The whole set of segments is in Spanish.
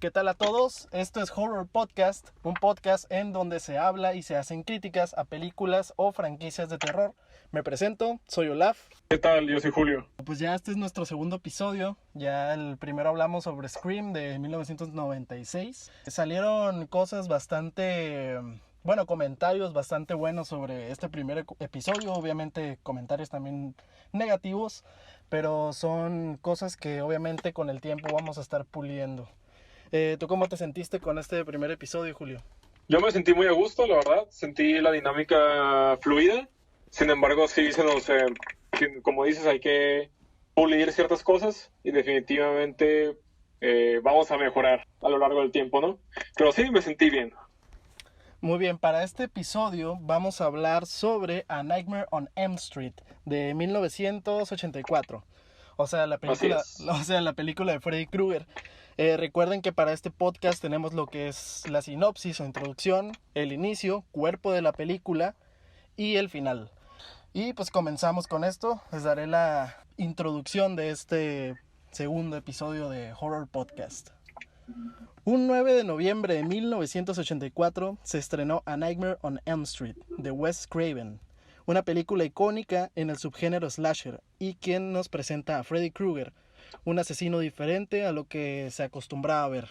¿Qué tal a todos? Esto es Horror Podcast, un podcast en donde se habla y se hacen críticas a películas o franquicias de terror. Me presento, soy Olaf. ¿Qué tal? Yo soy Julio. Pues ya este es nuestro segundo episodio. Ya el primero hablamos sobre Scream de 1996. Salieron cosas bastante... Bueno, comentarios bastante buenos sobre este primer episodio. Obviamente comentarios también negativos, pero son cosas que obviamente con el tiempo vamos a estar puliendo. ¿Tú cómo te sentiste con este primer episodio, Julio? Yo me sentí muy a gusto, la verdad. Sentí la dinámica fluida. Sin embargo, sí como dices, hay que pulir ciertas cosas y definitivamente vamos a mejorar a lo largo del tiempo, ¿no? Pero sí, me sentí bien. Muy bien, para este episodio vamos a hablar sobre A Nightmare on Elm Street de 1984. O sea, la película de Freddy Krueger. Recuerden que para este podcast tenemos lo que es la sinopsis o introducción, el inicio, cuerpo de la película y el final. Y pues comenzamos con esto. Les daré la introducción de este segundo episodio de Horror Podcast. Un 9 de noviembre de 1984 se estrenó A Nightmare on Elm Street de Wes Craven, una película icónica en el subgénero slasher y quien nos presenta a Freddy Krueger, un asesino diferente a lo que se acostumbraba a ver.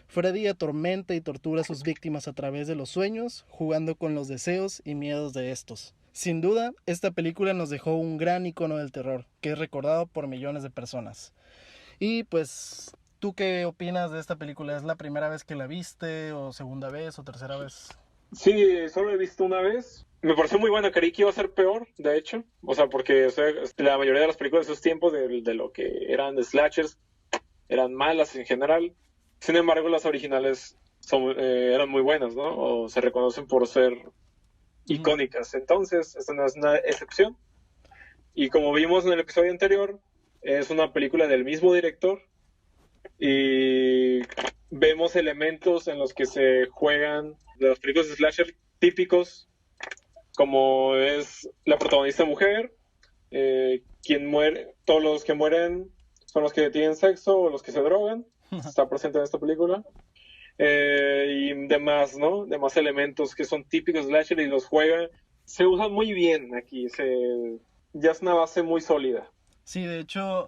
Freddy atormenta y tortura a sus víctimas a través de los sueños, jugando con los deseos y miedos de estos. Sin duda, esta película nos dejó un gran icono del terror, que es recordado por millones de personas. Y pues, ¿tú qué opinas de esta película? ¿Es la primera vez que la viste, o segunda vez, o tercera vez? Sí, solo he visto una vez. Me pareció muy buena, creí que iba a ser peor, de hecho. O sea, porque la mayoría de las películas de esos tiempos, de lo que eran de slashers, eran malas en general. Sin embargo, las originales eran muy buenas, ¿no? O se reconocen por ser icónicas. Entonces, esta no es una excepción. Y como vimos en el episodio anterior, es una película del mismo director. Y vemos elementos en los que se juegan de los películas de slasher típicos, como es la protagonista mujer, quien muere, todos los que mueren son los que tienen sexo o los que se drogan, está presente en esta película, y demás, ¿no? Demás elementos que son típicos de slasher y los juega, se usan muy bien aquí, ya es una base muy sólida. Sí, de hecho...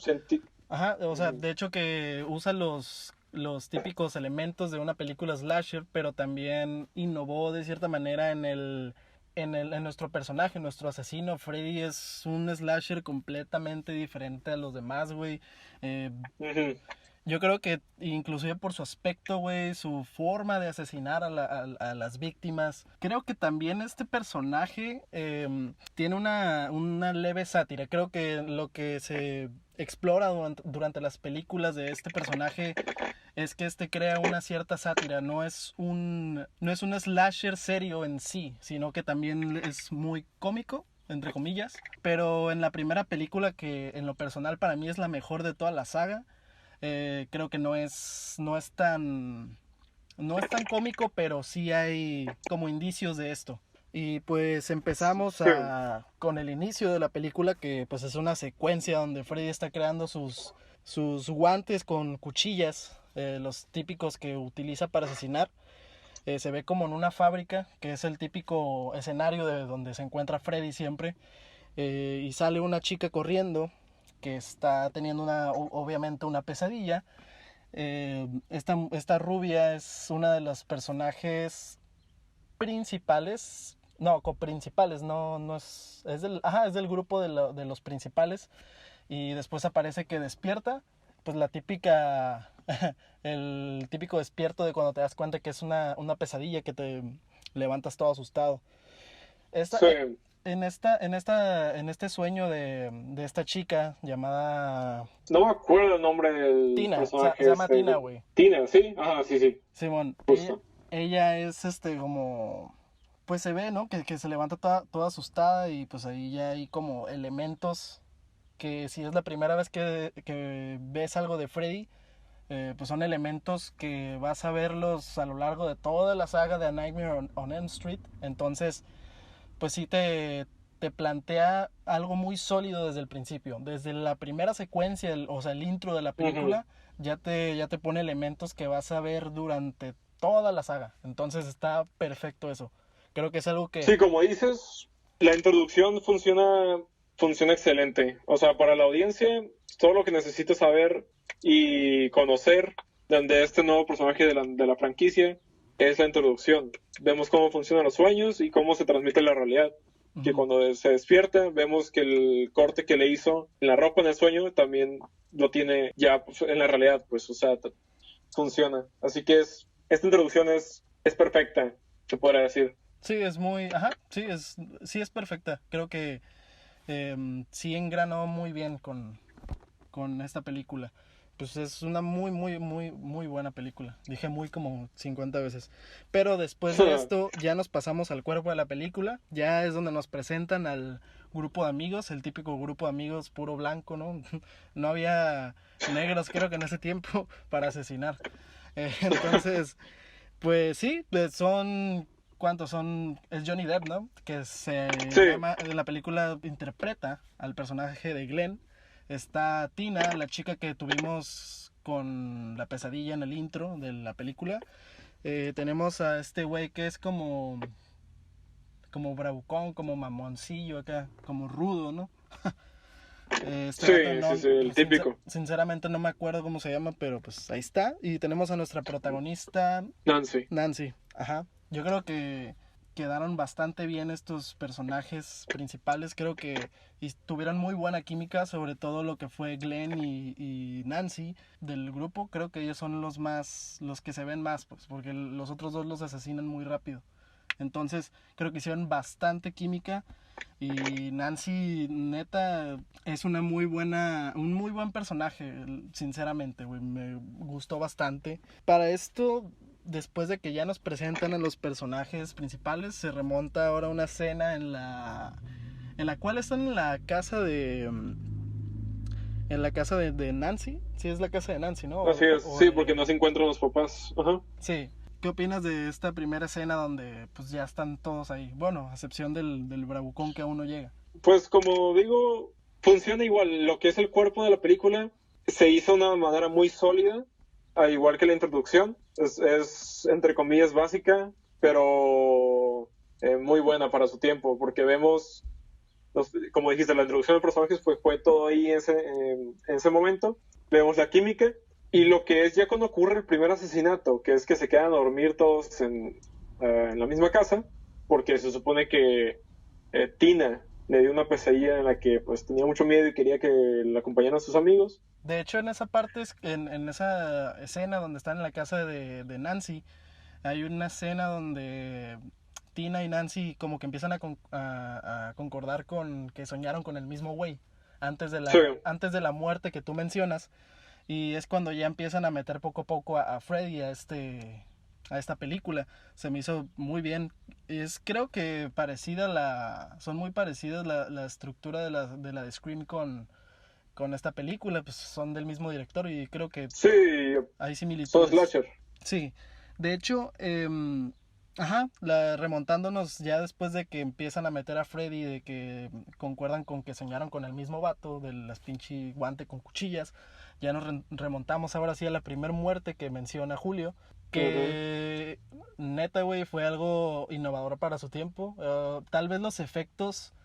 de hecho que usa los típicos elementos de una película slasher, pero también innovó de cierta manera en nuestro personaje, nuestro asesino. Freddy es un slasher completamente diferente a los demás, güey. Yo creo que inclusive por su aspecto, güey, su forma de asesinar a las víctimas. Creo que también este personaje tiene una leve sátira. Creo que lo que se explora durante las películas de este personaje es que crea una cierta sátira. No es un slasher serio en sí, sino que también es muy cómico, entre comillas. Pero en la primera película, que en lo personal para mí es la mejor de toda la saga, creo que no es tan cómico, pero sí hay como indicios de esto. Y pues empezamos con el inicio de la película, que pues es una secuencia donde Freddy está creando sus guantes con cuchillas, los típicos que utiliza para asesinar. Se ve como en una fábrica, que es el típico escenario de donde se encuentra Freddy siempre, y sale una chica corriendo que está teniendo obviamente una pesadilla. Esta rubia es una de los personajes principales, no, coprincipales, no es del grupo de los principales, y después aparece que despierta, pues la típica, el típico despierto de cuando te das cuenta que es una pesadilla, que te levantas todo asustado. En este sueño de esta chica llamada... No me acuerdo el nombre del Tina, personaje. se llama Tina, güey. Tina, ¿sí? Ajá, sí. Simón, Justo. ella es como... Pues se ve, ¿no? Que se levanta toda asustada, y pues ahí ya hay como elementos que, si es la primera vez que ves algo de Freddy, pues son elementos que vas a verlos a lo largo de toda la saga de A Nightmare on Elm Street. Entonces, pues sí te te plantea algo muy sólido desde el principio. Desde la primera secuencia, o sea, el intro de la película, ya te pone elementos que vas a ver durante toda la saga. Entonces está perfecto eso. Creo que es algo que... Sí, como dices, la introducción funciona excelente. O sea, para la audiencia, todo lo que necesitas saber y conocer de este nuevo personaje de la franquicia es la introducción. Vemos cómo funcionan los sueños y cómo se transmite la realidad. Que cuando se despierta, vemos que el corte que le hizo en la ropa en el sueño también lo tiene ya pues, en la realidad, pues, o sea, funciona. Así que esta introducción es perfecta, se podría decir. Sí, es muy... Ajá, sí es perfecta. Creo que sí engranó muy bien con esta película. Pues es una muy buena película. Dije muy como 50 veces. Pero después de esto ya nos pasamos al cuerpo de la película. Ya es donde nos presentan al grupo de amigos, el típico grupo de amigos puro blanco, ¿no? No había negros creo que en ese tiempo para asesinar. Entonces, pues sí, son... ¿Cuántos son? Es Johnny Depp, ¿no? Que llama, en la película interpreta al personaje de Glenn. Está Tina, la chica que tuvimos con la pesadilla en el intro de la película. Tenemos a este güey que es como bravucón, como mamoncillo acá, como rudo, ¿no? Sí, el típico. Sinceramente no me acuerdo cómo se llama, pero pues ahí está. Y tenemos a nuestra protagonista Nancy, ajá. Yo creo que quedaron bastante bien estos personajes principales. Creo que tuvieron muy buena química, sobre todo lo que fue Glenn y Nancy del grupo. Creo que ellos son los que se ven más, pues, porque los otros dos los asesinan muy rápido. Entonces creo que hicieron bastante química y Nancy neta es un muy buen personaje, sinceramente, güey, me gustó bastante. Para esto, después de que ya nos presentan a los personajes principales, se remonta ahora una escena en la cual están en la casa de Nancy. Sí, es la casa de Nancy, ¿no? Así es, sí, porque no se encuentran los papás. Ajá. Sí. ¿Qué opinas de esta primera escena donde pues ya están todos ahí? Bueno, a excepción del bravucón que aún no llega. Pues como digo, funciona igual. Lo que es el cuerpo de la película se hizo de una manera muy sólida, al igual que la introducción. Es entre comillas básica, pero muy buena para su tiempo, porque vemos, como dijiste, la introducción de personajes fue todo ahí en ese momento. Vemos la química. Y lo que es ya cuando ocurre el primer asesinato, que es que se quedan a dormir todos en la misma casa, porque se supone que Tina le dio una pesadilla en la que pues tenía mucho miedo y quería que la acompañaran sus amigos. De hecho, en esa parte, en esa escena donde están en la casa de Nancy, hay una escena donde Tina y Nancy como que empiezan a concordar con que soñaron con el mismo güey antes de la muerte que tú mencionas. Y es cuando ya empiezan a meter poco a poco a Freddy a esta película. Se me hizo muy bien. Creo que son muy parecidas la estructura de la de Scream con esta película. Pues son del mismo director y creo que sí, hay similitudes. Son slasher. Sí. De hecho, remontándonos ya después de que empiezan a meter a Freddy, de que concuerdan con que soñaron con el mismo vato, de las pinche guante con cuchillas, ya nos remontamos ahora sí a la primer muerte que menciona Julio, que neta, güey, fue algo innovador para su tiempo. Tal vez los efectos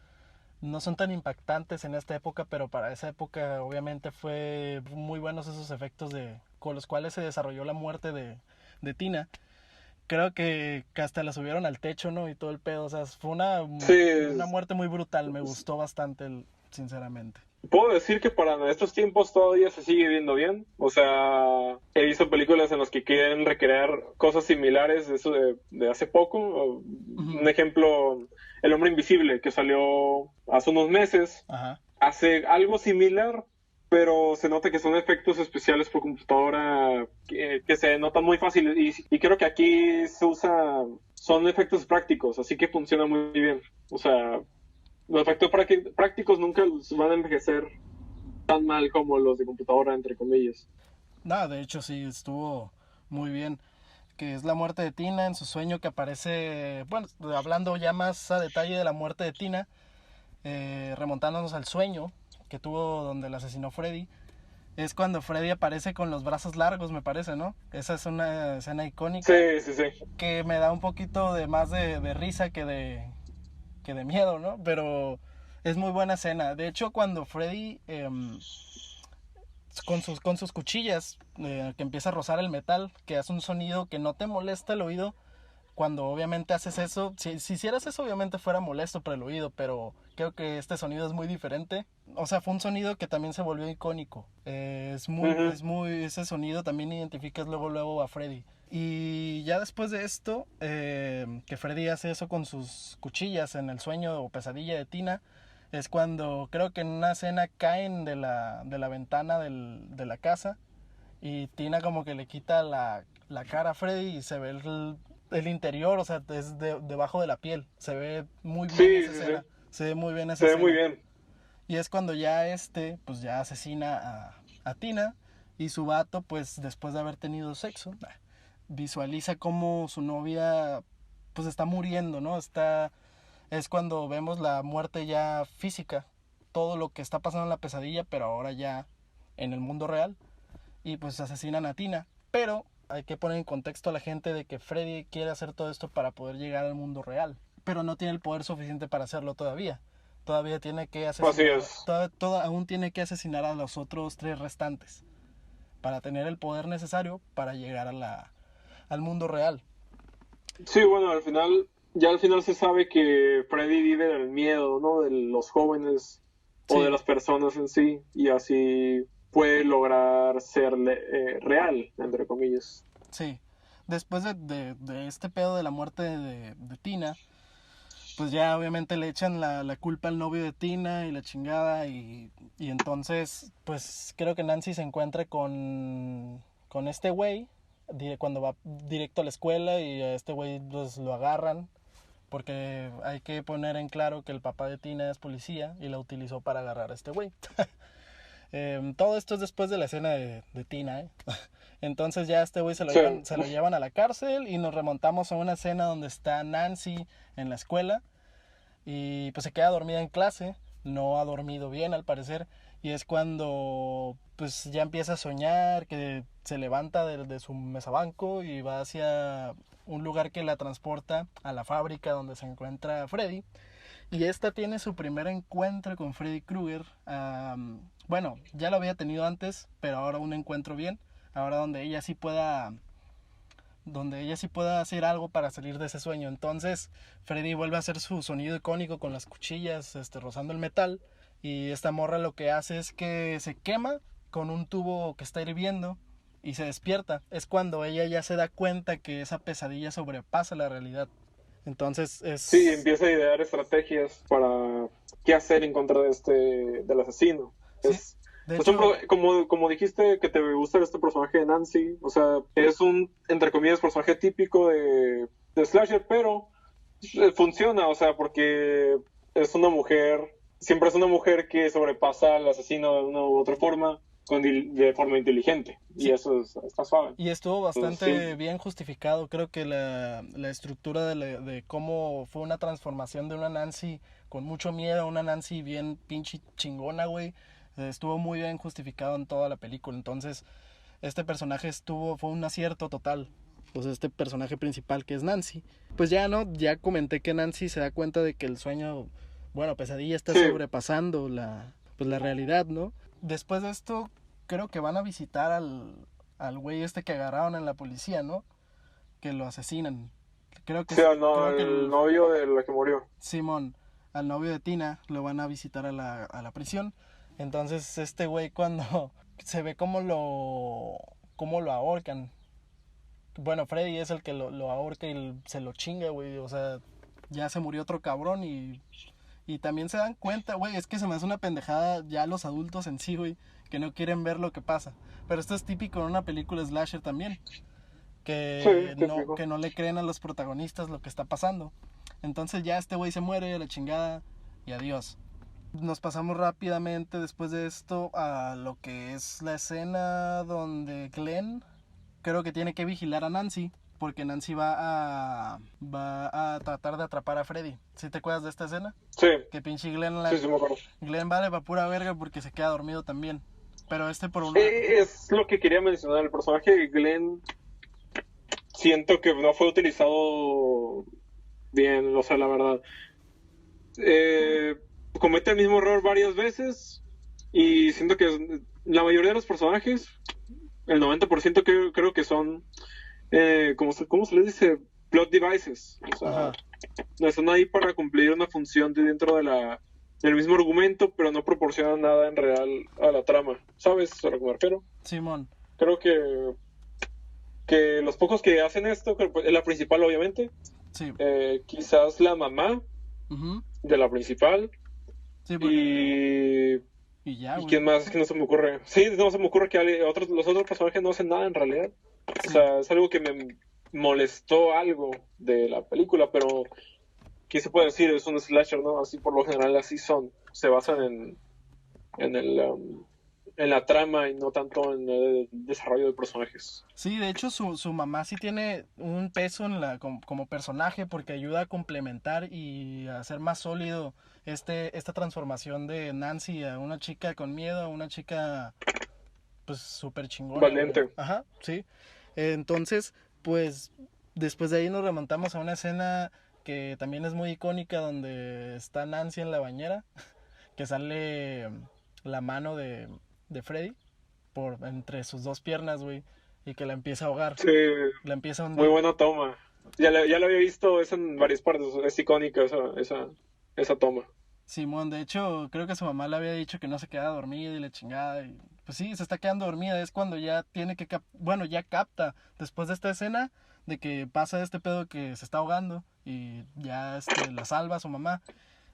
no son tan impactantes en esta época, pero para esa época obviamente fue muy buenos esos efectos con los cuales se desarrolló la muerte de Tina. Creo que hasta la subieron al techo, ¿no? Y todo el pedo, o sea, fue una muerte muy brutal, me gustó bastante, sinceramente. Puedo decir que para estos tiempos todavía se sigue viendo bien. O sea, he visto películas en las que quieren recrear cosas similares de eso de hace poco. Un ejemplo, El Hombre Invisible, que salió hace unos meses. Ajá. Hace algo similar, pero se nota que son efectos especiales por computadora que se notan muy fácil. Y creo que aquí son efectos prácticos, así que funciona muy bien. O sea, los efectos prácticos nunca van a envejecer tan mal como los de computadora, entre comillas. No, de hecho sí, estuvo muy bien. Que es la muerte de Tina en su sueño que aparece, bueno, hablando ya más a detalle de la muerte de Tina, remontándonos al sueño que tuvo donde le asesinó Freddy, es cuando Freddy aparece con los brazos largos, me parece, ¿no? Esa es una escena icónica. Sí, sí, sí. Que me da un poquito de más de risa que de miedo, ¿no? Pero es muy buena escena. De hecho, cuando Freddy con sus cuchillas, que empieza a rozar el metal, que hace un sonido que no te molesta el oído, cuando obviamente haces eso, si hicieras eso obviamente fuera molesto para el oído, pero creo que este sonido es muy diferente. O sea, fue un sonido que también se volvió icónico. Ese sonido también identificas luego a Freddy. Y ya después de esto, que Freddy hace eso con sus cuchillas en el sueño o pesadilla de Tina, es cuando creo que en una escena caen de la ventana de la casa y Tina como que le quita la cara a Freddy y se ve el interior, o sea, es debajo de la piel. Se ve muy bien esa escena. Sí. Se ve muy bien esa Se ve escena. muy bien. Y es cuando ya pues ya asesina a Tina y su vato, pues después de haber tenido sexo, visualiza cómo su novia pues está muriendo, ¿no? Es cuando vemos la muerte ya física, todo lo que está pasando en la pesadilla, pero ahora ya en el mundo real. Y pues asesinan a Tina. Pero hay que poner en contexto a la gente de que Freddy quiere hacer todo esto para poder llegar al mundo real. Pero no tiene el poder suficiente para hacerlo todavía. Todavía tiene que asesinar. Aún tiene que asesinar a los otros 3 restantes. Para tener el poder necesario para llegar al mundo real. Sí, bueno, al final se sabe que Freddy vive en el miedo, ¿no? De los jóvenes o de las personas en sí, y así puede lograr ser real, entre comillas. Sí. Después de este pedo de la muerte de Tina, pues ya obviamente le echan la culpa al novio de Tina y la chingada, y entonces pues creo que Nancy se encuentra con este güey cuando va directo a la escuela, y a este güey pues lo agarran porque hay que poner en claro que el papá de Tina es policía y la utilizó para agarrar a este güey. Todo esto es después de la escena de Tina, ¿eh? Entonces ya este güey se lo llevan a la cárcel y nos remontamos a una escena donde está Nancy en la escuela y pues se queda dormida en clase, no ha dormido bien al parecer, y es cuando pues ya empieza a soñar que se levanta de su mesabanco y va hacia un lugar que la transporta a la fábrica donde se encuentra Freddy. Y esta tiene su primer encuentro con Freddy Krueger. Bueno, ya lo había tenido antes, pero ahora un encuentro bien. Ahora donde ella sí pueda hacer algo para salir de ese sueño. Entonces Freddy vuelve a hacer su sonido icónico con las cuchillas, rozando el metal. Y esta morra lo que hace es que se quema con un tubo que está hirviendo y se despierta. Es cuando ella ya se da cuenta que esa pesadilla sobrepasa la realidad. Entonces Sí, empieza a idear estrategias para qué hacer en contra del asesino. Sí, de hecho, como dijiste que te gusta este personaje de Nancy, o sea, es un, entre comillas, personaje típico de slasher, pero funciona, o sea, porque es una mujer, siempre es una mujer que sobrepasa al asesino de una u otra forma, de forma inteligente, y eso está suave. Y estuvo bastante bien justificado. Creo que la estructura de cómo fue una transformación de una Nancy con mucho miedo a una Nancy bien pinche chingona, güey, estuvo muy bien justificado en toda la película. Entonces este personaje fue un acierto total. Pues este personaje principal, que es Nancy, pues ya comenté que Nancy se da cuenta de que el sueño, bueno, pesadilla, está sobrepasando la realidad, ¿no? Después de esto, creo que van a visitar al güey que agarraron en la policía, ¿no? Que lo asesinan. Creo que el novio de la que murió. Simón, al novio de Tina, lo van a visitar a la prisión. Entonces este güey, cuando se ve cómo lo ahorcan. Bueno, Freddy es el que lo ahorca y se lo chinga, güey. O sea, ya se murió otro cabrón y también se dan cuenta, güey, es que se me hace una pendejada ya los adultos en sí, güey, que no quieren ver lo que pasa. Pero esto es típico en una película slasher también, que no le creen a los protagonistas lo que está pasando. Entonces ya este güey se muere a la chingada y adiós. Nos pasamos rápidamente después de esto a lo que es la escena donde Glenn creo que tiene que vigilar a Nancy porque Nancy va a tratar de atrapar a Freddy. ¿Sí te acuerdas de esta escena? Sí. Que pinche Sí, me acuerdo. Glenn vale para pura verga porque se queda dormido también. Pero por una... Es lo que quería mencionar. El personaje de Glenn siento que no fue utilizado bien, o sea, la verdad. Comete el mismo error varias veces y siento que la mayoría de los personajes, el 90% creo que son, ¿cómo se les dice? Plot devices. O sea, están ahí para cumplir una función dentro del mismo argumento, pero no proporcionan nada en real a la trama. ¿Sabes a lo que me refiero? Simón. Creo que los pocos que hacen esto, es la principal obviamente, sí. Quizás la mamá de la principal, sí, y ya, ¿y quién más? Que no se me ocurre. Sí, no se me ocurre que los otros personajes no hacen nada en realidad. Sí. O sea, es algo que me molestó algo de la película, pero ¿qué se puede decir? Es un slasher, ¿no? Así por lo general así son. Se basan en la trama y no tanto en el desarrollo de personajes. Sí, de hecho su mamá sí tiene un peso como personaje porque ayuda a complementar y a hacer más sólido esta transformación de Nancy a una chica con miedo, a una chica pues súper chingona. Valiente. Güey. Ajá, sí. Entonces, pues después de ahí nos remontamos a una escena que también es muy icónica donde está Nancy en la bañera, que sale la mano de Freddy entre sus dos piernas, güey, y que la empieza a ahogar. Sí, la empieza a hundir. Muy buena toma. Ya lo había visto eso en varias partes, es icónica esa toma. Simón, de hecho, creo que su mamá le había dicho que no se quedaba dormida y la chingada. Y, pues sí, se está quedando dormida. Es cuando ya tiene que... ya capta, después de esta escena, de que pasa este pedo que se está ahogando y ya la salva a su mamá.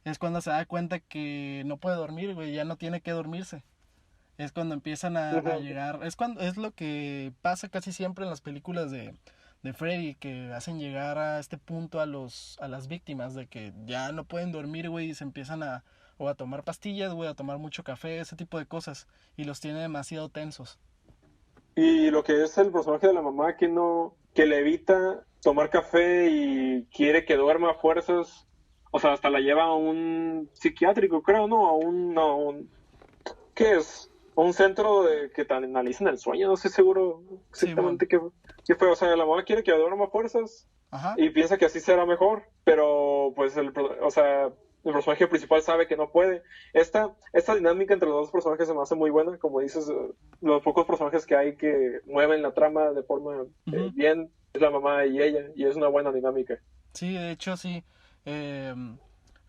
Es cuando se da cuenta que no puede dormir, güey, ya no tiene que dormirse. Es cuando empiezan a llegar... Es lo que pasa casi siempre en las películas de Freddy, que hacen llegar a este punto a las víctimas de que ya no pueden dormir, güey, y se empiezan a tomar pastillas, güey, a tomar mucho café, ese tipo de cosas, y los tiene demasiado tensos. Y lo que es el personaje de la mamá que le evita tomar café y quiere que duerma a fuerzas, o sea, hasta la lleva a un psiquiátrico, creo, ¿no? ¿Qué es? Un centro que te analizan el sueño, no estoy seguro exactamente qué fue. O sea, la mamá quiere que duerma a fuerzas. Ajá. Y piensa que así será mejor, pero pues el personaje principal sabe que no puede. Esta dinámica entre los dos personajes se me hace muy buena, como dices, los pocos personajes que hay que mueven la trama de forma bien, es la mamá y ella, y es una buena dinámica. Sí, de hecho sí.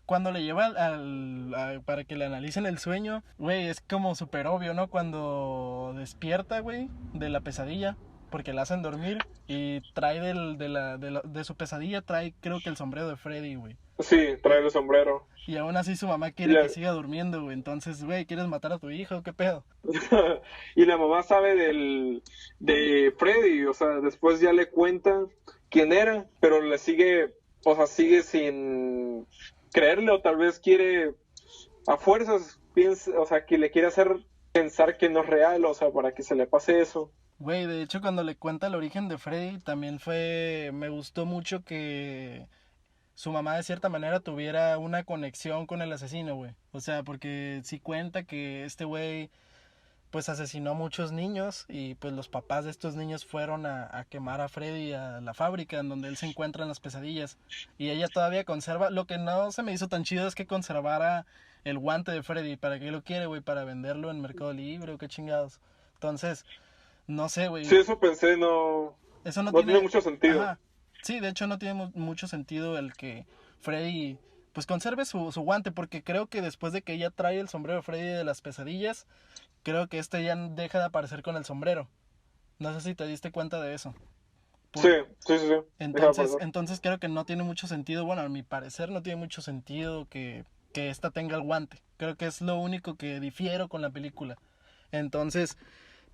Cuando le lleva para que le analicen el sueño, güey, es como súper obvio, ¿no? Cuando despierta, güey, de la pesadilla, porque la hacen dormir y trae de su pesadilla, trae creo que el sombrero de Freddy, güey. Sí, trae el sombrero. Y aún así su mamá quiere que siga durmiendo, güey. Entonces, güey, ¿quieres matar a tu hijo? ¿Qué pedo? Y la mamá sabe de Freddy, o sea, después ya le cuenta quién era, pero sigue sin creerle, o tal vez quiere a fuerzas, o sea, que le quiere hacer pensar que no es real, o sea, para que se le pase eso. Güey, de hecho cuando le cuenta el origen de Freddy también me gustó mucho que su mamá de cierta manera tuviera una conexión con el asesino, güey. O sea, porque sí cuenta que este güey pues asesinó a muchos niños y pues los papás de estos niños fueron a quemar a Freddy a la fábrica en donde él se encuentra en las pesadillas. Y ella todavía conserva, lo que no se me hizo tan chido es que conservara el guante de Freddy. ¿Para qué lo quiere, güey? ¿Para venderlo en Mercado Libre o qué chingados? Entonces, no sé, güey. Sí, eso pensé, eso no tiene mucho sentido. Ajá. Sí, de hecho no tiene mucho sentido el que Freddy pues conserve su guante, porque creo que después de que ella trae el sombrero de Freddy de las pesadillas, creo que ya deja de aparecer con el sombrero. No sé si te diste cuenta de eso. Sí. Entonces creo que no tiene mucho sentido, bueno, a mi parecer no tiene mucho sentido que esta tenga el guante. Creo que es lo único que difiero con la película. Entonces,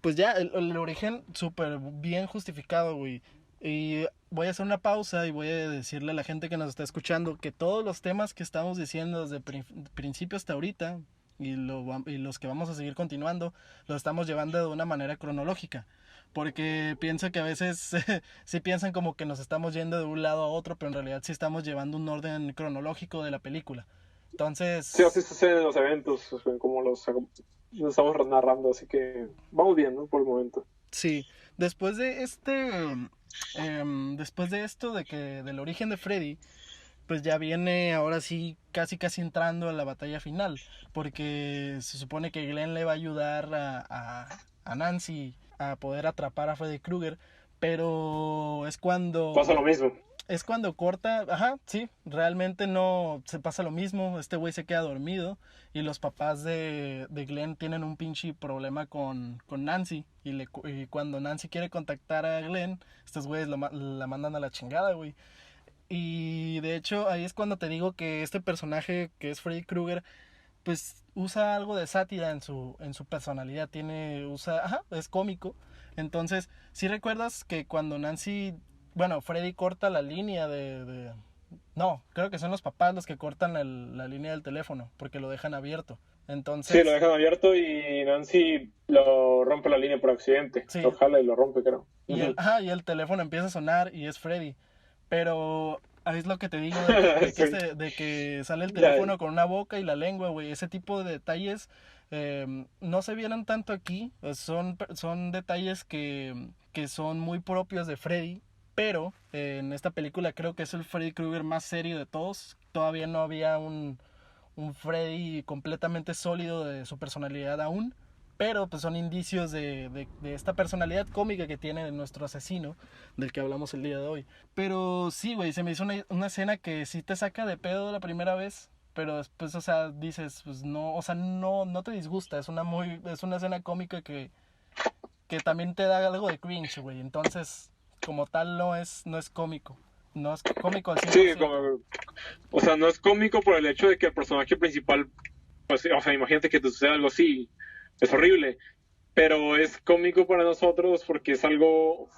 pues ya, el origen súper bien justificado, güey. Y voy a hacer una pausa y voy a decirle a la gente que nos está escuchando que todos los temas que estamos diciendo desde principio hasta ahorita y los que vamos a seguir continuando, los estamos llevando de una manera cronológica. porque pienso que a veces sí piensan como que nos estamos yendo de un lado a otro, pero en realidad sí estamos llevando un orden cronológico de la película. Sí, así Entonces, sucede en los eventos, o sea, como los estamos narrando, así que vamos bien, ¿no? Por el momento. sí, después de después de esto, del origen de Freddy, pues ya viene ahora sí casi entrando a la batalla final, porque se supone que Glenn le va a ayudar a Nancy a poder atrapar a Freddy Krueger, pero Pasa lo mismo. es cuando corta, ajá, sí, realmente no se pasa lo mismo, este güey se queda dormido y los papás de Glenn tienen un pinche problema con Nancy y cuando Nancy quiere contactar a Glenn, estos güeyes la mandan a la chingada, güey. Y de hecho ahí es cuando te digo que este personaje que es Freddy Krueger pues usa algo de sátira en su personalidad, ajá, es cómico. Entonces, si recuerdas que cuando Freddy corta la línea no, creo que son los papás los que cortan la línea del teléfono porque lo dejan abierto. Sí, lo Entonces, dejan abierto y Nancy lo rompe la línea por accidente. Lo sí, jala y lo rompe, creo. y el teléfono empieza a sonar y es Freddy. Pero ahí es lo que te digo Sí. de que sale el Ya, teléfono con una boca y la lengua, güey. Ese tipo de detalles no se vieron tanto aquí. Son detalles que son muy propios de Freddy. Pero en esta película creo que es el Freddy Krueger más serio de todos. Todavía no había un Freddy completamente sólido de su personalidad aún. Pero pues son indicios de esta personalidad cómica que tiene nuestro asesino, del que hablamos el día de hoy. Pero sí, güey, se me hizo una escena que sí te saca de pedo la primera vez, pero después, o sea, dices, pues no, o sea, no te disgusta, es una escena cómica que también te da algo de cringe, güey. Entonces, como tal, no es cómico. No es cómico al sí, 100%. o sea, no es cómico por el hecho de que el personaje principal, pues, o sea, imagínate que te suceda algo así, es horrible, pero es cómico para nosotros porque es algo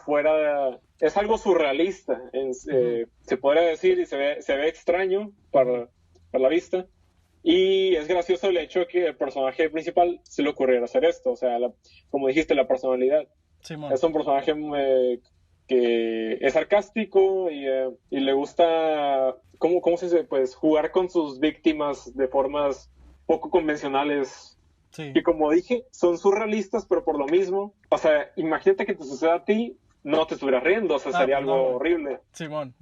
es algo surrealista, Ujú, se podría decir, y se ve extraño ujú. para la vista, y es gracioso el hecho de que el personaje principal se le ocurriera hacer esto, o sea, como dijiste, la personalidad. Simón. Es un personaje que es sarcástico y le gusta, cómo se dice? Pues jugar con sus víctimas de formas poco convencionales. Sí. Y como dije, son surrealistas, pero por lo mismo, o sea, imagínate que te suceda a ti, no te estuvieras riendo, o sea, Ah, sería pues no, algo güey. horrible. Simón.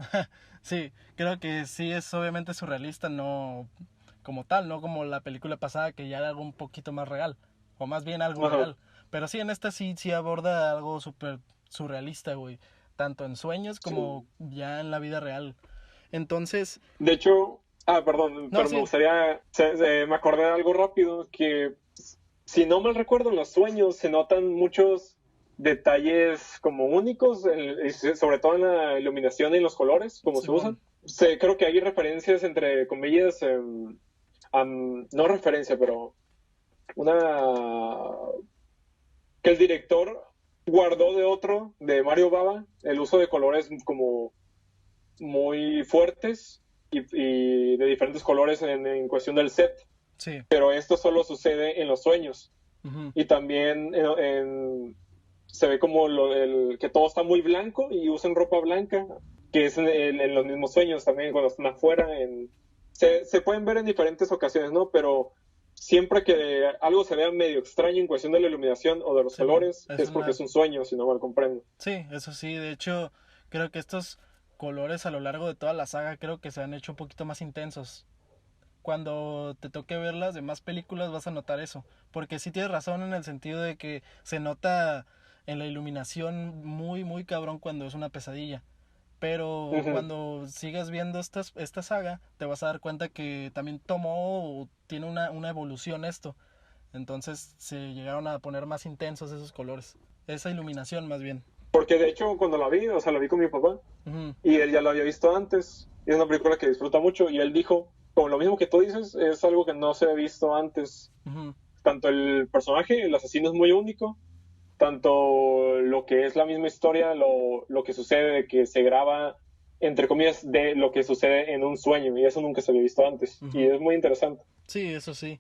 Sí, creo que sí es obviamente surrealista, no como tal, no como la película pasada que ya era algo un poquito más real, o más bien algo Ajá. real. Pero sí, en esta sí aborda algo súper surrealista, güey, tanto en sueños como Sí. ya en la vida real. Entonces, De hecho, perdón, no, pero me sí, gustaría, me acordé de algo rápido, que si no mal recuerdo, en los sueños se notan muchos detalles como únicos, sobre todo en la iluminación y en los colores, como se Simón. usan. Creo que hay referencias entre comillas, no referencia, pero una que el director guardó de otro, de Mario Baba, el uso de colores como muy fuertes y de diferentes colores en cuestión del set, Sí. pero esto solo sucede en los sueños. Ujú. Y también se ve como que todo está muy blanco y usan ropa blanca, que es en los mismos sueños también cuando están afuera. Se pueden ver en diferentes ocasiones, ¿no? Pero siempre que algo se vea medio extraño en cuestión de la iluminación o de los Simón. colores, es porque es un sueño, si no mal comprendo. Sí, eso sí, de hecho, creo que estos colores a lo largo de toda la saga creo que se han hecho un poquito más intensos. Cuando te toque ver las demás películas vas a notar eso. Porque sí tienes razón en el sentido de que se nota en la iluminación muy cabrón cuando es una pesadilla. Pero Ujú. cuando sigas viendo esta saga, te vas a dar cuenta que también tomó o tiene una evolución esto. Entonces se llegaron a poner más intensos esos colores. Esa iluminación más bien. Porque de hecho cuando la vi, o sea, la vi con mi papá Ujú, y él ya la había visto antes. Y es una película que disfruta mucho y él dijo, como lo mismo que tú dices, es algo que no se ha visto antes. ujú. Tanto el personaje, el asesino es muy único, tanto lo que es la misma historia, lo que sucede, de que se graba, entre comillas, de lo que sucede en un sueño, y eso nunca se había visto antes, y Ujú. es muy interesante. Sí, eso sí.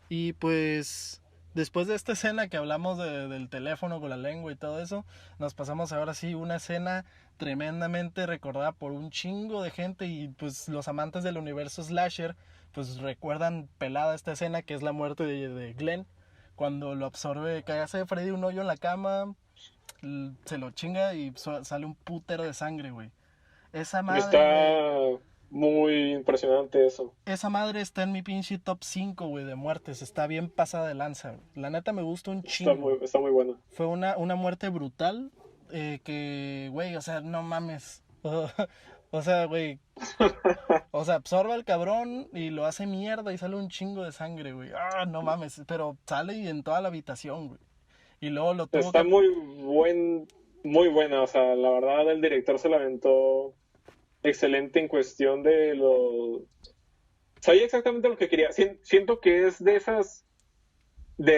Y pues Después de esta escena que hablamos del teléfono con la lengua y todo eso, nos pasamos ahora sí una escena tremendamente recordada por un chingo de gente y pues los amantes del universo slasher pues recuerdan pelada esta escena que es la muerte de Glenn cuando lo absorbe, que hace Freddy un hoyo en la cama, se lo chinga y sale un putero de sangre, güey. Esa madre, güey. Está muy impresionante eso. Esa madre está en mi pinche top 5, güey, de muertes. Está bien pasada de lanza, güey. La neta me gusta un chingo. Está muy bueno. Fue una muerte brutal que, güey, o sea, no mames. O sea, güey. O sea, absorbe al cabrón y lo hace mierda y sale un chingo de sangre, güey. Ah, no mames. Pero sale y en toda la habitación, güey. Y luego lo tuvo Está que... muy buena. O sea, la verdad el director se la aventó excelente en cuestión de lo... Sabía exactamente lo que quería. Siento que es de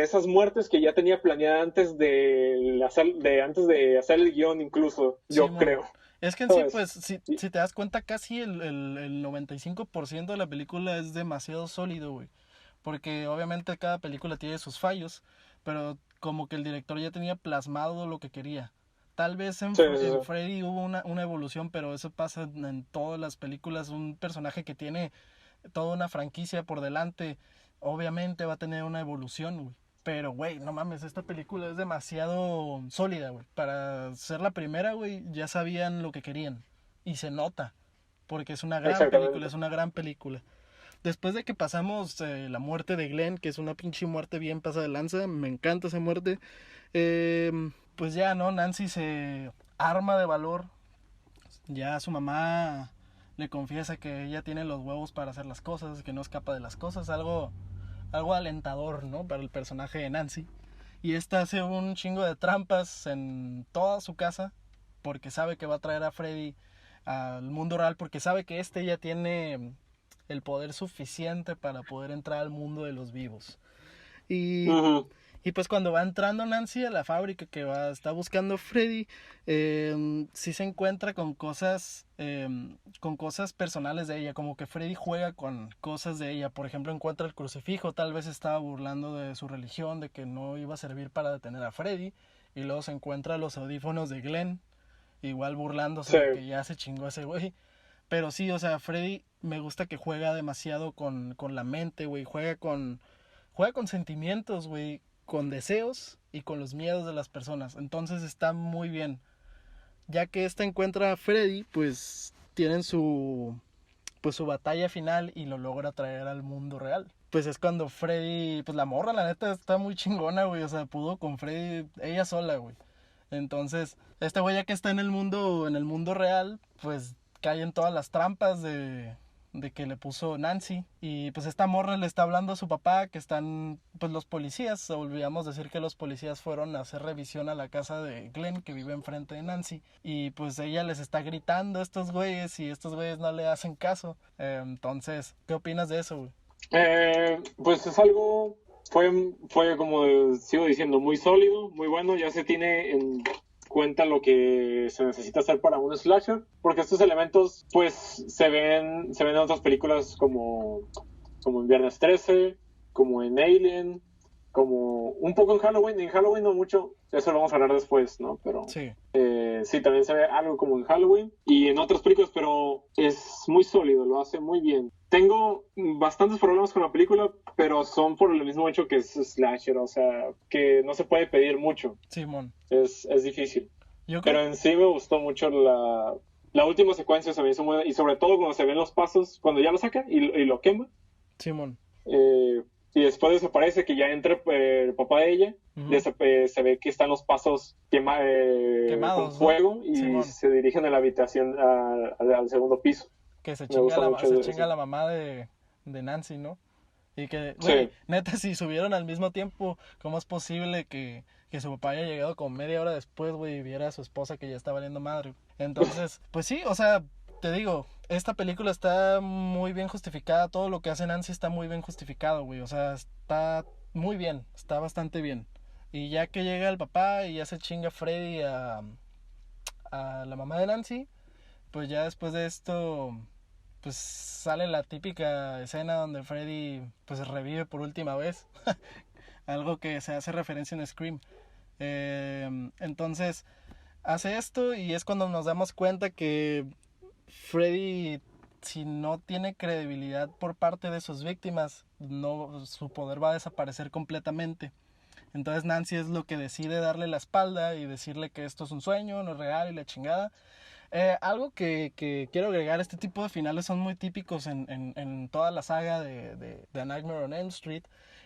esas muertes que ya tenía planeada antes de hacer el guión incluso, yo Simón. creo. Es que en sí, ¿Sabes? pues, si te das cuenta, casi el 95% de la película es demasiado sólido, güey. Porque obviamente cada película tiene sus fallos, pero como que el director ya tenía plasmado lo que quería. Tal vez Sí, sí, En sí. Freddy hubo una evolución, pero eso pasa en todas las películas. Un personaje que tiene toda una franquicia por delante, obviamente va a tener una evolución, güey. Pero, güey, no mames, esta película es demasiado sólida, güey. Para ser la primera, güey, ya sabían lo que querían. Y se nota, porque es una gran película, Exactamente. es una gran película. Después de que pasamos la muerte de Glenn, que es una pinche muerte bien pasada de lanza, me encanta esa muerte, eh, pues ya, ¿no? Nancy se arma de valor, ya su mamá le confiesa que ella tiene los huevos para hacer las cosas, que no escapa de las cosas, algo alentador, ¿no? Para el personaje de Nancy. Y esta hace un chingo de trampas en toda su casa porque sabe que va a traer a Freddy al mundo real, porque sabe que este ya tiene el poder suficiente para poder entrar al mundo de los vivos. Y Ujú. y pues cuando va entrando Nancy a la fábrica que está buscando Freddy, sí se encuentra con cosas personales de ella, como que Freddy juega con cosas de ella. Por ejemplo, encuentra el crucifijo, tal vez estaba burlando de su religión, de que no iba a servir para detener a Freddy. Y luego se encuentra los audífonos de Glenn, igual burlándose Sí, de que ya se chingó ese güey. Pero sí, o sea, Freddy me gusta que juega demasiado con la mente, güey. Juega con sentimientos, güey. Con deseos y con los miedos de las personas. Entonces está muy bien. Ya que esta encuentra a Freddy, pues tienen su batalla final y lo logra traer al mundo real. Pues es cuando Freddy, pues la morra, la neta, está muy chingona, güey. O sea, pudo con Freddy ella sola, güey. Entonces, este güey ya que está en el mundo real, pues cae en todas las trampas de que le puso Nancy. Y pues esta morra le está hablando a su papá que están, pues los policías. Olvidamos decir que los policías fueron a hacer revisión a la casa de Glenn, que vive enfrente de Nancy. Y pues ella les está gritando a estos güeyes y estos güeyes no le hacen caso. Entonces, ¿qué opinas de eso, güey? Pues es algo, fue como sigo diciendo, muy sólido, muy bueno, ya se tiene en cuenta lo que se necesita hacer para un slasher, porque estos elementos pues se ven en otras películas como en Viernes 13, como en Alien, como un poco en Halloween no mucho, eso lo vamos a hablar después, ¿no? Pero Sí, sí, también se ve algo como en Halloween y en otras películas, pero es muy sólido, lo hace muy bien. Tengo bastantes problemas con la película, pero son por el mismo hecho que es slasher, o sea, que no se puede pedir mucho, Simón. es difícil. Yo creo, Pero en sí me gustó mucho la última secuencia, se me hizo muy... Y sobre todo cuando se ven los pasos, cuando ya lo sacan y lo quema, Simón. eh, y después desaparece que ya entra el papá de ella, Ujú. se ve que están los pasos con Quemados, ¿no? fuego y Simón. se dirigen a la habitación al segundo piso. Que Me gusta mucho se chinga eso. la mamá de Nancy, ¿no? Y que, güey, Sí, neta, si subieron al mismo tiempo, ¿cómo es posible que su papá haya llegado como media hora después, güey, y viera a su esposa que ya está valiendo madre? Entonces, pues sí, o sea, te digo, esta película está muy bien justificada, todo lo que hace Nancy está muy bien justificado, güey, o sea, está muy bien, está bastante bien. Y ya que llega el papá y ya se chinga Freddy a la mamá de Nancy, pues ya después de esto pues sale la típica escena donde Freddy pues revive por última vez algo que se hace referencia en Scream. Entonces hace esto y es cuando nos damos cuenta que Freddy, si no tiene credibilidad por parte de sus víctimas, no, su poder va a desaparecer completamente. Entonces Nancy es lo que decide darle la espalda y decirle que esto es un sueño, no es real y la chingada. Algo que quiero agregar, este tipo de finales son muy típicos en toda la saga de A Nightmare on Elm Street.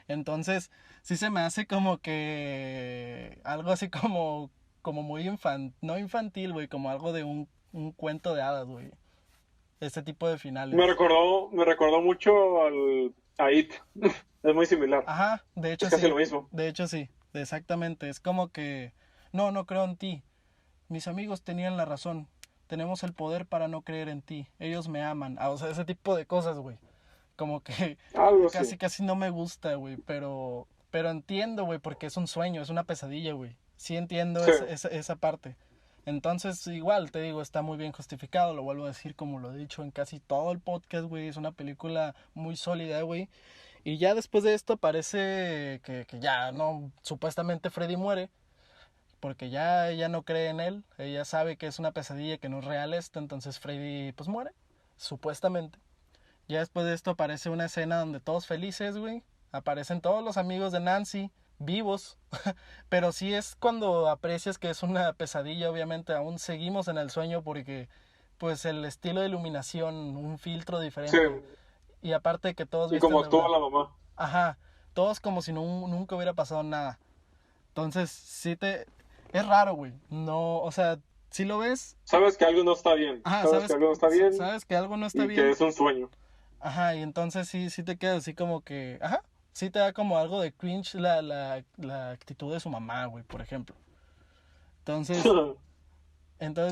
Entonces sí se me hace como que algo así como muy no infantil, güey, como algo de un cuento de hadas, güey. Este tipo de finales. Me recordó mucho a It. Es muy similar. Ajá, de hecho es casi sí. Lo mismo. De hecho sí, exactamente. Es como que no creo en ti. Mis amigos tenían la razón. Tenemos el poder para no creer en ti. Ellos me aman. O sea, ese tipo de cosas, güey. Como que algo casi no me gusta, güey. Pero entiendo, güey, porque es un sueño, es una pesadilla, güey. Sí entiendo esa parte. Entonces, igual, te digo, está muy bien justificado. Lo vuelvo a decir como lo he dicho en casi todo el podcast, güey. Es una película muy sólida, güey. Y ya después de esto parece que ya, no, supuestamente Freddy muere. Porque ya ella no cree en él. Ella sabe que es una pesadilla, que no es real esto. Entonces Freddy, pues muere, supuestamente. Ya después de esto aparece una escena donde todos felices, güey. Aparecen todos los amigos de Nancy vivos. Pero sí es cuando aprecias que es una pesadilla, obviamente. Aún seguimos en el sueño porque, pues, el estilo de iluminación, un filtro diferente. Sí. Y aparte que todos... Y como actúa la mamá. Ajá. Todos como si nunca hubiera pasado nada. Entonces, sí es raro, güey. No, o sea, si lo ves... Sabes que algo no está bien. Ajá, sabes que algo no está bien. Sabes que algo no está y bien. Que es un sueño. Ajá, y entonces sí te quedas así como que... Ajá, sí te da como algo de cringe la actitud de su mamá, güey, por ejemplo. Entonces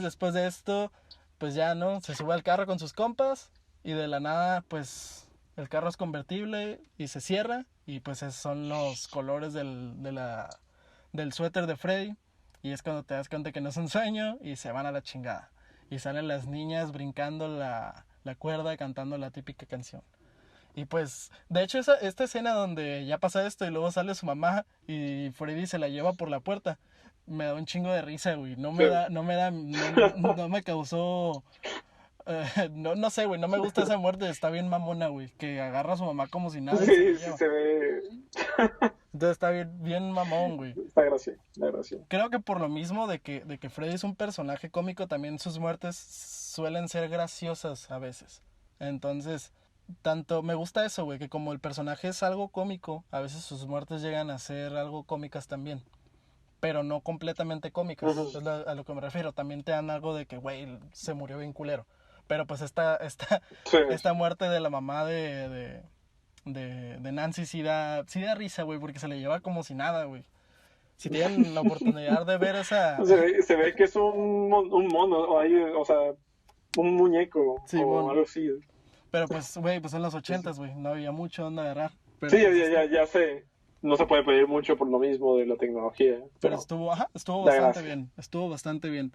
después de esto, pues ya, ¿no? Se sube al carro con sus compas y de la nada, pues el carro es convertible y se cierra y pues esos son los colores del suéter de Freddy. Y es cuando te das cuenta que no es un sueño y se van a la chingada. Y salen las niñas brincando la cuerda, cantando la típica canción. Y pues, de hecho, esta escena donde ya pasa esto y luego sale su mamá y Freddy se la lleva por la puerta, me da un chingo de risa, güey. No me causó... no sé, güey, no me gusta esa muerte, está bien mamona, güey, que agarra a su mamá como si nada. Sí, se ve... Entonces está bien mamón, güey. Está gracioso. Creo que por lo mismo de que Freddy es un personaje cómico, también sus muertes suelen ser graciosas a veces. Entonces, tanto me gusta eso, güey, que como el personaje es algo cómico, a veces sus muertes llegan a ser algo cómicas también. Pero no completamente cómicas, Uh-huh. es a lo que me refiero. También te dan algo de que, güey, se murió bien culero. Pero pues esta muerte de la mamá de Nancy sí da risa, güey, porque se le lleva como si nada, güey. Si tienen la oportunidad de ver esa... Se ve que es un mono, o sea, un muñeco, sí, o bueno. algo así. Pero pues, güey, pues en los 80s, güey, no había mucho donde agarrar. Pero, sí, pues, ya sé. No se puede pedir mucho por lo mismo de la tecnología. Pero estuvo bastante bien.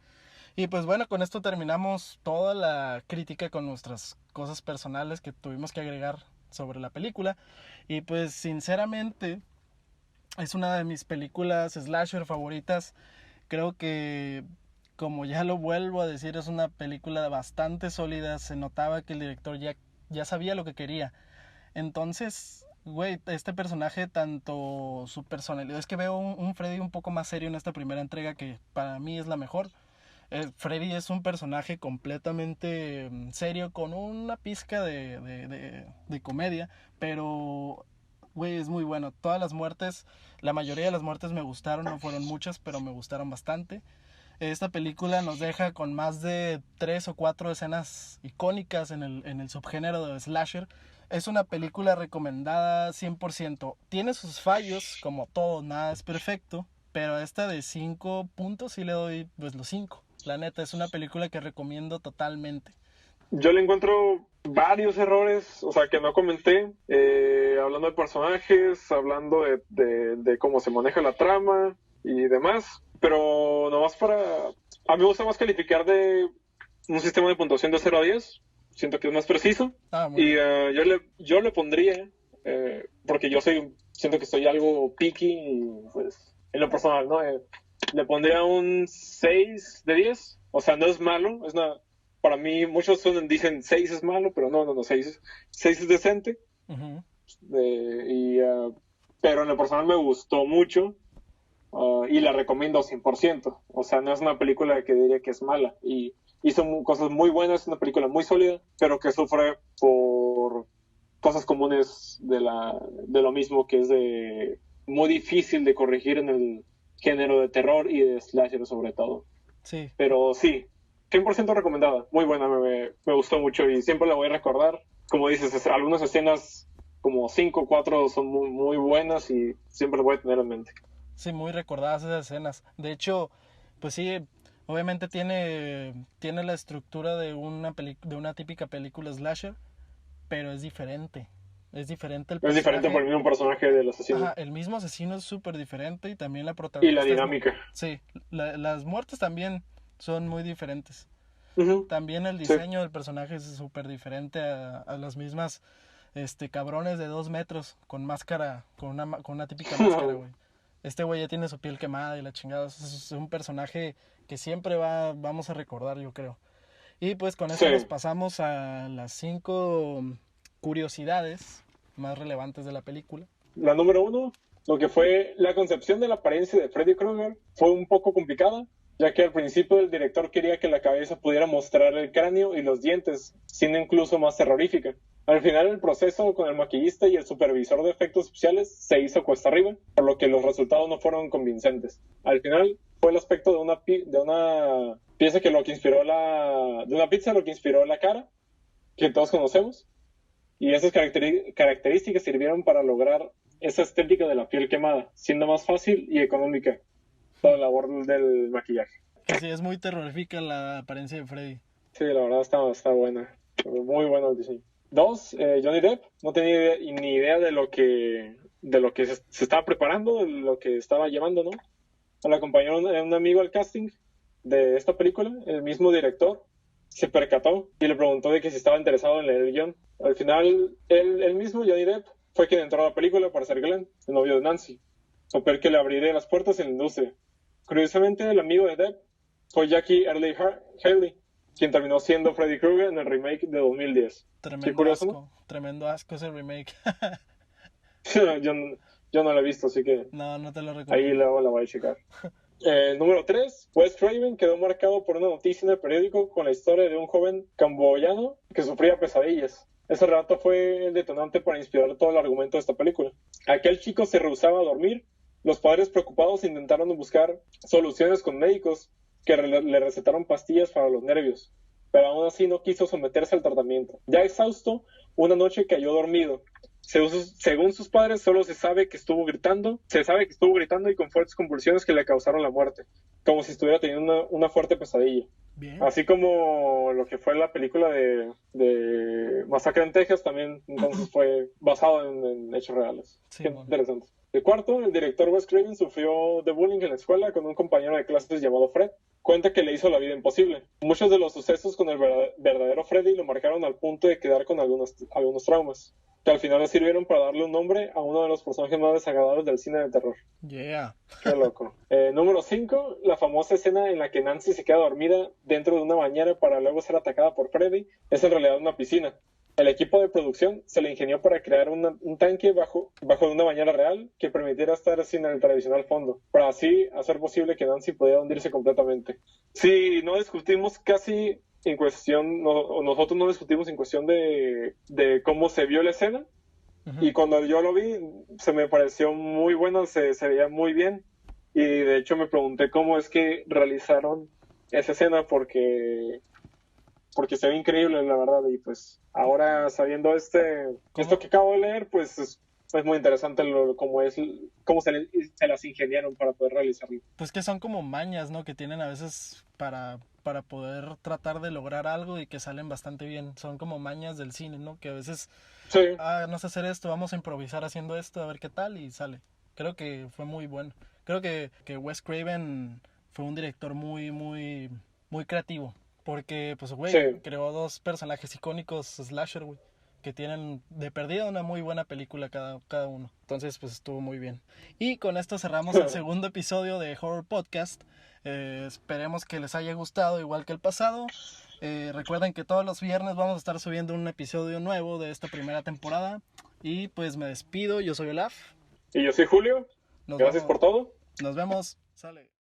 Y pues bueno, con esto terminamos toda la crítica con nuestras cosas personales que tuvimos que agregar sobre la película. Y pues sinceramente es una de mis películas slasher favoritas. Creo que, como ya lo vuelvo a decir, es una película bastante sólida. Se notaba que el director ya sabía lo que quería. Entonces, güey, este personaje, tanto su personalidad... Es que veo un Freddy un poco más serio en esta primera entrega, que para mí es la mejor. Freddy es un personaje completamente serio, con una pizca de comedia, pero, güey, es muy bueno. Todas las muertes, la mayoría de las muertes me gustaron, no fueron muchas, pero me gustaron bastante. Esta película nos deja con más de 3 o 4 escenas icónicas en el subgénero de slasher. Es una película recomendada 100%. Tiene sus fallos, como todo, nada es perfecto, pero a esta de 5 puntos sí le doy pues los 5. La neta, es una película que recomiendo totalmente. Yo le encuentro varios errores, o sea, que no comenté, hablando de personajes, hablando de cómo se maneja la trama y demás, pero nomás a mí me gusta más calificar de un sistema de puntuación de 0 a 10, siento que es más preciso, y yo le pondría, porque yo soy siento que estoy algo picky y pues en lo personal, ¿no? Le pondría un 6 de 10. O sea, no es malo, para mí muchos dicen 6 es malo, pero no, 6 es decente. Uh-huh. Pero en lo personal me gustó mucho y la recomiendo 100%. O sea, no es una película que diría que es mala. Y hizo cosas muy buenas, es una película muy sólida, pero que sufre por cosas comunes de lo mismo, que es muy difícil de corregir en el género de terror y de slasher sobre todo. Sí. Pero sí, 100% recomendada, muy buena, me gustó mucho y siempre la voy a recordar. Como dices, algunas escenas como 5 o 4 son muy, muy buenas y siempre las voy a tener en mente. Sí, muy recordadas esas escenas. De hecho, pues sí, obviamente tiene la estructura de de una típica película slasher, pero es diferente. Es diferente el Es diferente por personaje. el mismo personaje del asesino. Ajá, el mismo asesino es súper diferente y también la Y la protagonista dinámica. Sí, las muertes también son muy diferentes. Uh-huh. También el Sí. diseño del personaje es súper diferente a las mismas cabrones de 2 metros con máscara, con una típica máscara, güey. Este güey ya tiene su piel quemada y la chingada. Es un personaje que siempre vamos a recordar, yo creo. Y pues con eso Sí. nos pasamos a las 5 curiosidades más relevantes de la película. La número 1, lo que fue la concepción de la apariencia de Freddy Krueger, fue un poco complicada, ya que al principio el director quería que la cabeza pudiera mostrar el cráneo y los dientes, siendo incluso más terrorífica. Al final el proceso con el maquillista y el supervisor de efectos especiales se hizo cuesta arriba, por lo que los resultados no fueron convincentes. Al final fue el aspecto de una pieza que de una pizza lo que inspiró la cara, que todos conocemos, y esas características sirvieron para lograr esa estética de la piel quemada, siendo más fácil y económica toda la labor del maquillaje. Que sí, es muy terrorífica la apariencia de Freddy. Sí, la verdad está buena. Muy bueno el diseño. 2, Johnny Depp no tenía ni idea de lo que se estaba preparando, de lo que estaba llevando, ¿no? Le acompañó un amigo al casting de esta película, el mismo director se percató y le preguntó de que si estaba interesado en leer el guión. Al final, él mismo, Johnny Depp, fue quien entró a la película para ser Glenn, el novio de Nancy, papel que le abriría las puertas en la industria. Curiosamente, el amigo de Depp fue Jackie Earle Haley, quien terminó siendo Freddy Krueger en el remake de 2010. Tremendo curioso, asco, ¿no? tremendo asco ese remake. yo no lo he visto, así que no te lo recomiendo. Ahí luego la voy a checar. Número 3, Wes Craven quedó marcado por una noticia en el periódico con la historia de un joven camboyano que sufría pesadillas. Ese relato fue el detonante para inspirar todo el argumento de esta película. Aquel chico se rehusaba a dormir. Los padres preocupados intentaron buscar soluciones con médicos que le recetaron pastillas para los nervios, pero aún así no quiso someterse al tratamiento. Ya exhausto, una noche cayó dormido. Según sus padres, solo se sabe que estuvo gritando y con fuertes convulsiones que le causaron la muerte, como si estuviera teniendo una fuerte pesadilla. Bien. Así como lo que fue la película de Masacre en Texas, también entonces fue basado en hechos reales. Sí, Qué bueno. interesante. El cuarto, el director Wes Craven sufrió de bullying en la escuela con un compañero de clases llamado Fred. Cuenta que le hizo la vida imposible. Muchos de los sucesos con el verdadero Freddy lo marcaron al punto de quedar con algunos traumas, que al final le sirvieron para darle un nombre a uno de los personajes más desagradables del cine de terror. Yeah. Qué loco. Número 5, la famosa escena en la que Nancy se queda dormida dentro de una bañera para luego ser atacada por Freddy, es en realidad una piscina. El equipo de producción se le ingenió para crear un tanque bajo de una bañera real que permitiera estar sin el tradicional fondo, para así hacer posible que Nancy pudiera hundirse completamente. Sí, no discutimos casi en cuestión, nosotros no discutimos en cuestión de cómo se vio la escena, Uh-huh. y cuando yo lo vi se me pareció muy bueno, se veía muy bien, y de hecho me pregunté cómo es que realizaron esa escena porque se ve increíble, la verdad, y pues ahora sabiendo esto que acabo de leer, pues es muy interesante cómo se las ingeniaron para poder realizarlo. Pues que son como mañas, ¿no? Que tienen a veces para poder tratar de lograr algo y que salen bastante bien. Son como mañas del cine, ¿no? Que a veces, sí. No sé hacer esto, vamos a improvisar haciendo esto, a ver qué tal, y sale. Creo que fue muy bueno. Creo que Wes Craven fue un director muy, muy, muy creativo. Porque, pues, güey, Sí. creó 2 personajes icónicos slasher, güey. que tienen de perdida una muy buena película cada uno. Entonces, pues estuvo muy bien. Y con esto cerramos el segundo episodio de Horror Podcast. Esperemos que les haya gustado igual que el pasado. Recuerden que todos los viernes vamos a estar subiendo un episodio nuevo de esta primera temporada. Y pues me despido, yo soy Olaf. Y yo soy Julio. Gracias por todo. Nos vemos. Sale.